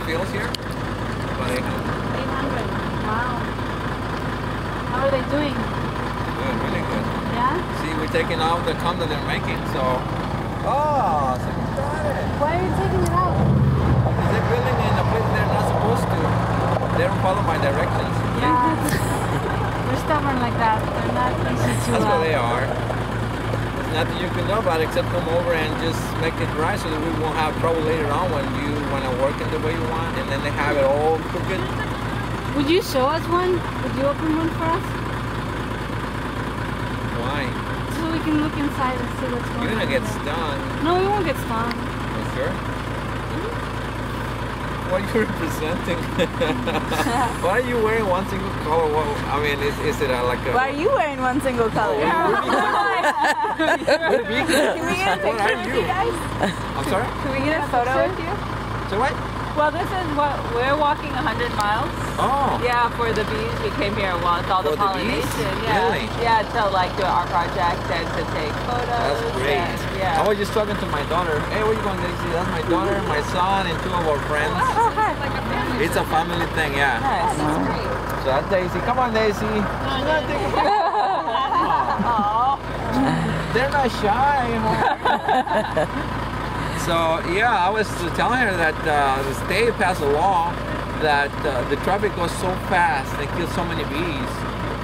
fields here. About 800. 800. Wow. How are they doing? Good, really good. Yeah? See, we're taking out the comb that they're making, so... Oh, so you got it. Why are you taking it out? Because they're building in a place they're not supposed to. They don't follow my directions. Yeah. They're stubborn like that. They're not easy to... That's what they are. There's nothing you can do about it except come over and just make it right so that we won't have trouble later on when you want to work it the way you want and then they have it all crooked. Would you show us one? Would you open one for us? Why? So we can look inside and see what's going on. You're gonna get stung. No, we won't get stung. You sure? What are you representing? Why are you wearing one single color? What, I mean, is it like a... Why are you wearing one single color? Can we get a picture with you guys? I'm sorry? Can we get a photo with you? So what? Well, this is what we're walking 100 miles. Oh. Yeah, for the bees. We came here once, all the For the bees? pollination. Yeah. Really? Yeah, to like do our project and to take photos. That's great. And, yeah. I was just talking to my daughter. Hey, where you going, Daisy? That's my daughter, my son, and two of our friends. Oh, hi. Like a family. It's a family thing, yeah. Nice. That's great. So that's Daisy. Come on, Daisy. She's not taking a They're not shy. So yeah, I was telling her that the state passed a law that the traffic goes so fast, they kill so many bees,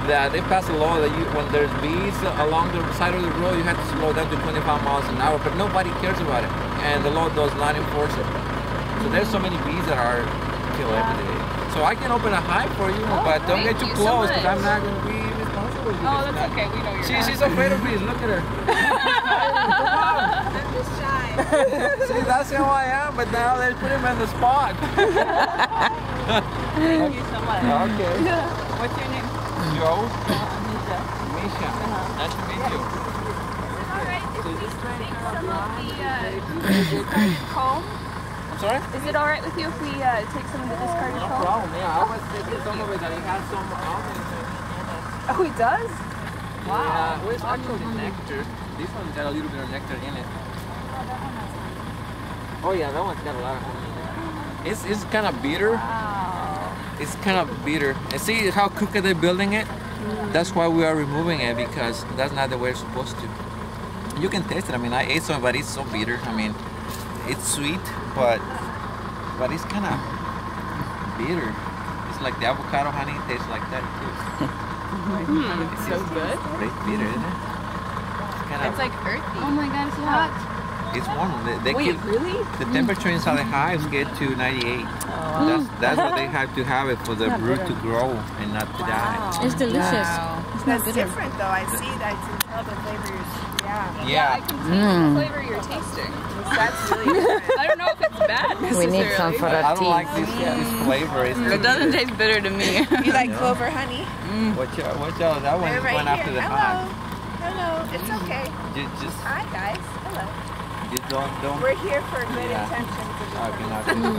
that they passed a law that when there's bees along the side of the road, you have to slow down to 25 miles an hour, but nobody cares about it, and the law does not enforce it. So there's so many bees that are killed every day. So I can open a hive for you, but don't get too close, because I'm not going to be responsible. Oh, that's okay. We know you're She's afraid of bees. Look at her. I'm just shy. See, that's how I am, but now they put him on the spot. Thank you so much. Okay. What's your name? Joe? Meesha. Meesha. Nice to meet you. Alright, if we take some of the discarded comb? I'm sorry? Is it alright with you if we take some of the discarded No comb? problem, yeah. I was thinking some of it that he has some almonds in it. Oh, he does? Wow. Yeah, well, it's actually nectar. This one's got a little bit of nectar in it. Oh yeah, that one's got a lot of honey in it. It's kind of bitter. Wow. It's kind of bitter. And see how crooked they're building it? That's why we are removing it, because that's not the way it's supposed to. You can taste it. I mean, I ate some, but it's so bitter. I mean, it's sweet, but it's kind of bitter. It's like the avocado honey tastes like that too. It's so good. It's bitter, isn't it? It's like earthy. Oh my god, it's hot. It's warm. They Wait, keep, really? the temperature inside the hives get to 98. That's what they have to have it for the brood to grow and not to die. It's delicious. Wow. It's not bitter. different though. I see that. I can tell the flavors. Yeah. Yeah. I can taste the flavor you're tasting. That's really different. I don't know if it's bad We need some for I our don't tea. like this flavor. It's It doesn't taste bitter to me. You like clover honey? Watch out. That one They're is right going after here. the Hello. hive. Hello. It's okay. Just Hi guys. Hello. don't. We're here for good Yeah. intentions. Okay, not this one.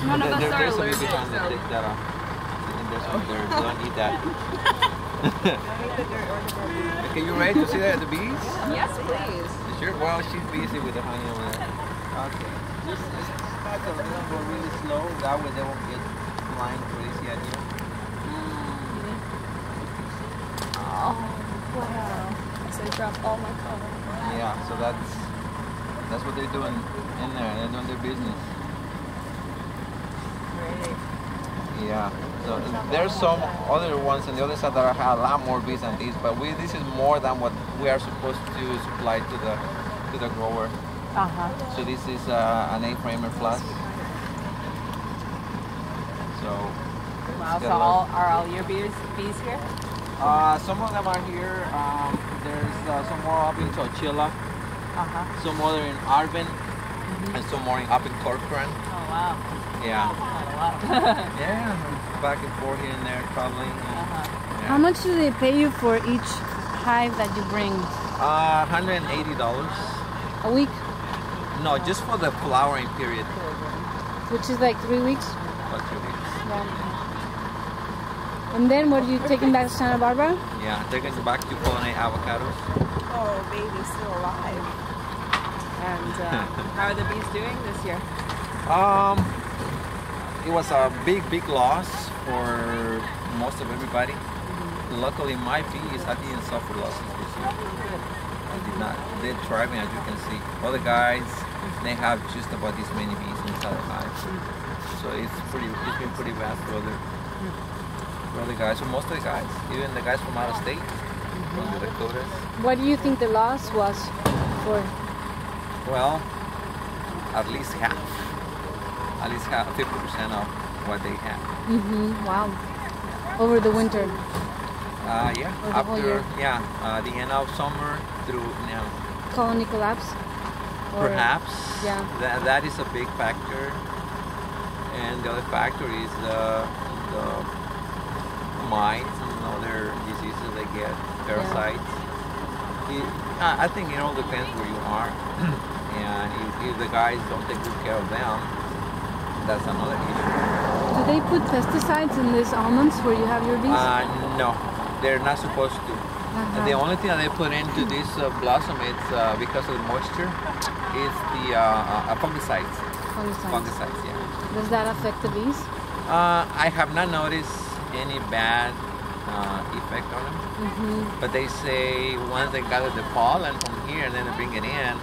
None of us are There's some allergic, bees on that so. take that off. And there's some there. Don't eat that. Okay, you ready to see the bees? Yes, please. Sure. Well, she's busy with the honey over there. Okay. Just start the rhythm go really slow. That way they won't get flying crazy at you. Oh, wow. So I dropped all my color. Yeah. So that's what they're doing in there. They're doing their business. Yeah. So there's some other ones on the other side that have a lot more bees than these, but this is more than what we are supposed to supply to the grower. So this is an A-framer plus. So Wow, so are all your bees here? some of them are here. There's some more up in Chowchilla, some other in Arvin, and some more up in Corcoran. Oh, wow. Yeah. Quite a lot. Yeah, back and forth here and there, traveling. How much do they pay you for each hive that you bring? $180. A week? No, just for the flowering period. Which is like 3 weeks? About 2 weeks. And then what, are you taking back to Santa Barbara? Yeah, taking it back to pollinate avocados. Oh, baby's still alive. And how are the bees doing this year? it was a big loss for most of everybody. Luckily, my bees, I didn't suffer losses this year. I did not. They're thriving, as you can see. Other guys, they have just about this many bees inside the hive. So it's been pretty bad for other guys, for most of the guys, even the guys from out of state, from the Dakotas. What do you think the loss was for? Well, at least half, 50% of what they had. Wow. Over the winter. Yeah, Or the whole year? the end of summer through now. Colony collapse? Or, Perhaps. Yeah. That is a big factor. And the other factor is the mites and other diseases they get, parasites. I think it all depends where you are. And if the guys don't take good care of them, that's another issue. Do they put pesticides in these almonds where you have your bees? No, they're not supposed to. The only thing that they put into this blossom, it's because of the moisture, is the fungicides. Fungicides, yeah. Does that affect the bees? I have not noticed any bad effect on them. But they say once they gather the pollen from here and then they bring it in,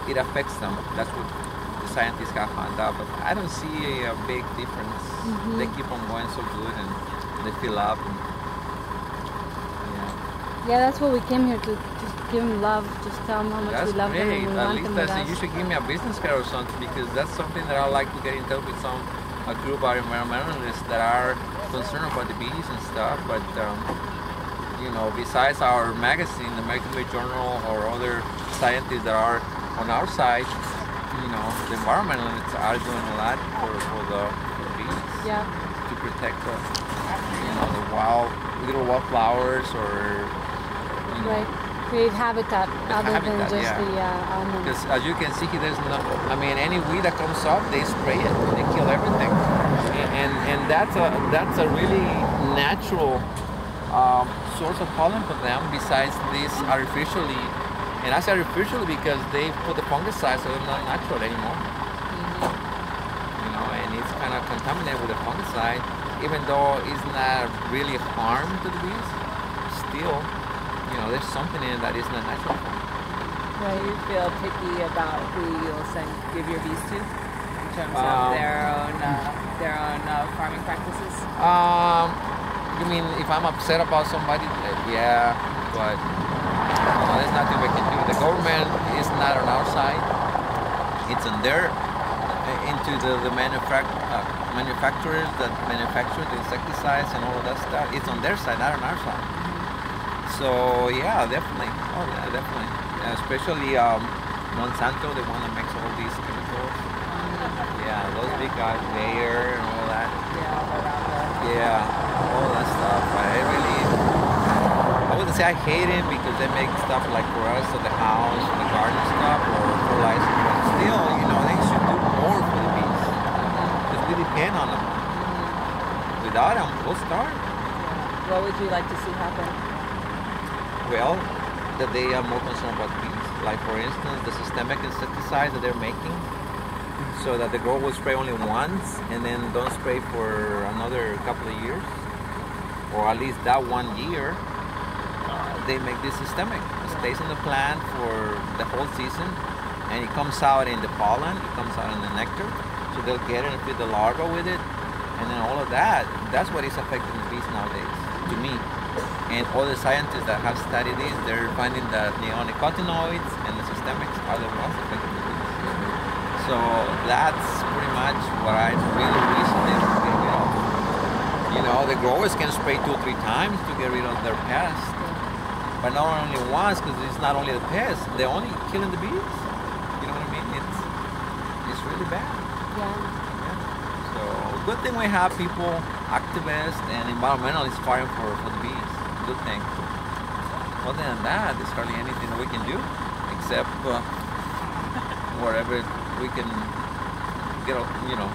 it affects them. That's what the scientists have found out. But I don't see a big difference. They keep on going so good and they fill up. And, yeah, that's what we came here to. Just give them love. Just tell them how much we love them and we want them with us. You should give me a business card or something, because that's something that I like to get in touch with a group of environmentalists that are concerned about the bees and stuff. But you know, besides our magazine, the American Bee Journal, or other scientists that are on our side, you know, the environmentalists are doing a lot for the bees. Yeah. To protect the, you know, the little wildflowers, or right. Create habitat other than just yeah. the almonds. Because as you can see, there's no. I mean, any weed that comes up, they spray it. They kill everything. And that's a really natural source of pollen for them. Besides this artificially, and I say artificially because they put the fungicides, so they're not natural anymore. You know, and it's kind of contaminated with the fungicide, even though it's not really harm to the bees. Still, you know, there's something in it that is not natural. Do you feel picky about who you'll give your bees to in terms of their own farming practices? You mean if I'm upset about somebody? Yeah, but there's nothing we can do. The government is not on our side. It's on their into the manufacturers that manufacture the insecticides and all of that stuff. It's on their side, not on our side. So yeah, definitely. Oh yeah, definitely. Especially Monsanto, the one that makes all these chemicals. Yeah, those big guys, Bayer and all that. Yeah, all that stuff. I wouldn't say I hate it because they make stuff like for us at the house, for the garden stuff, or fertilizer. But still, you know, they should do more for the bees because we depend on them. Without them, we'll starve. What would you like to see happen? Well, that they are more concerned about bees. Like for instance, the systemic insecticides that they're making, so that the grower will spray only once and then don't spray for another couple of years, or at least that 1 year. They make this systemic. It stays in the plant for the whole season, and it comes out in the pollen, it comes out in the nectar, so they'll get it and feed the larva with it, and then all of that, that's what is affecting the bees nowadays, to me. And all the scientists that have studied this, they're finding that neonicotinoids and the systemics are the ones affecting the bees. So that's pretty much what I really wish they would get rid of. You know, the growers can spray 2 or 3 times to get rid of their pests. But not only once, because it's not only the pests, they're only killing the bees. You know what I mean? It's really bad. Yeah. So good thing we have people, activists and environmentalists fighting for the bees. Good thing. Other than that, there's hardly anything that we can do except wherever we can get, you know.